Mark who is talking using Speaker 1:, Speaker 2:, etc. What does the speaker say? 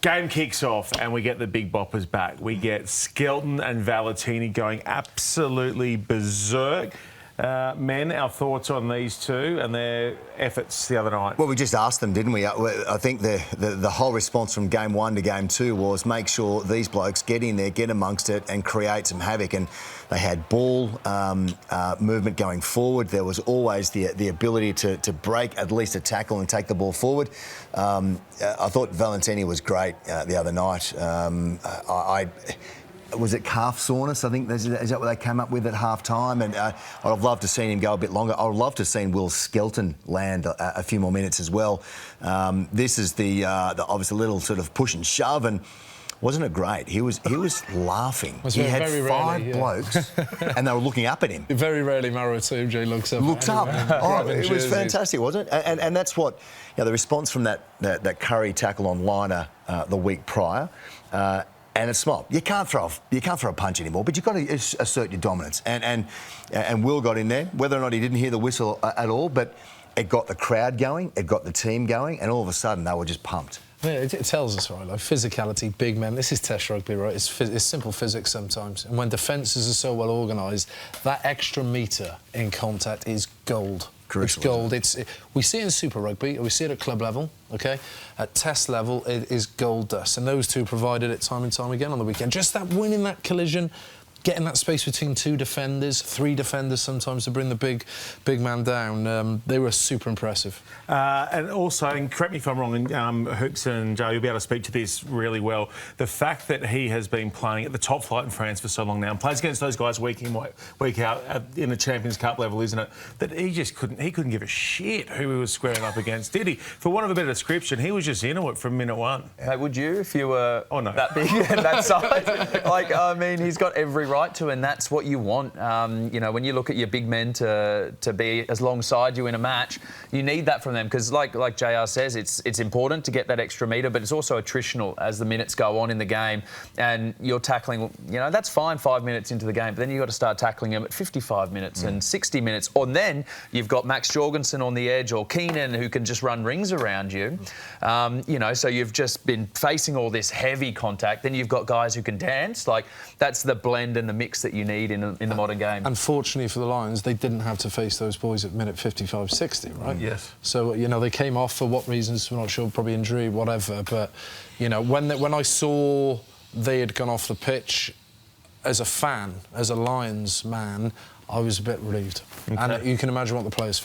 Speaker 1: Game kicks off and we get the big boppers back. We get Skelton and Valetini going absolutely berserk. Men, our thoughts on these two and their efforts the other night?
Speaker 2: Well, we just asked them, didn't we? I think the whole response from game one to game two was make sure these blokes get in there, get amongst it and create some havoc. And they had ball movement going forward. There was always the ability to break at least a tackle and take the ball forward. I thought Valetini was great the other night. Was it calf soreness? I think is that what they came up with at half time? And I'd have loved to seen him go a bit longer. I would love to have seen Will Skelton land a few more minutes as well. This is the obviously little sort of push and shove, and wasn't it great? He was laughing. He had five blokes, and they were looking up at him.
Speaker 3: Very rarely Maro Tujay looks up.
Speaker 2: Oh, it was fantastic, wasn't it? And that's what the response from that Curry tackle on Liner the week prior. And it's small. You can't throw a punch anymore, but you've got to assert your dominance. And Will got in there, whether or not he didn't hear the whistle at all, but it got the crowd going, it got the team going, and all of a sudden they were just pumped.
Speaker 3: Yeah, it tells us, right, like physicality, big men. This is Test rugby, right? It's simple physics sometimes. And when defences are so well organised, that extra metre in contact is gold. Crucial, it's gold. We see it in Super Rugby, we see it at club level, OK? At Test level, it is gold dust. And those two provided it time and time again on the weekend. Just that winning that collision, getting that space between two defenders, three defenders sometimes to bring the big man down. They were super impressive.
Speaker 1: And also, and correct me if I'm wrong, and Hooks and Joe, you'll be able to speak to this really well. The fact that he has been playing at the top flight in France for so long now and plays against those guys week in, week out in the Champions Cup level, isn't it? That he just couldn't give a shit who he was squaring up against, did he? For want of a better description, he was just into it from minute one.
Speaker 4: Hey, would you if you were that big and that side? Like, I mean, he's got every right to, and that's what you want. You know, when you look at your big men to be alongside you in a match, you need that from them because, like JR says, it's important to get that extra metre, but it's also attritional as the minutes go on in the game, and you're tackling. You know, that's fine 5 minutes into the game, but then you've got to start tackling them at 55 minutes and 60 minutes, or then you've got Max Jorgensen on the edge or Keenan who can just run rings around you. You know, so you've just been facing all this heavy contact. Then you've got guys who can dance. Like that's the blend and the mix that you need in the modern game.
Speaker 3: Unfortunately for the Lions, they didn't have to face those boys at minute 55, 60, right?
Speaker 1: Yes.
Speaker 3: So, you know, they came off for what reasons, we're not sure, probably injury, whatever. But, you know, when I saw they had gone off the pitch, as a fan, as a Lions man, I was a bit relieved. Okay. And you can imagine what the players felt.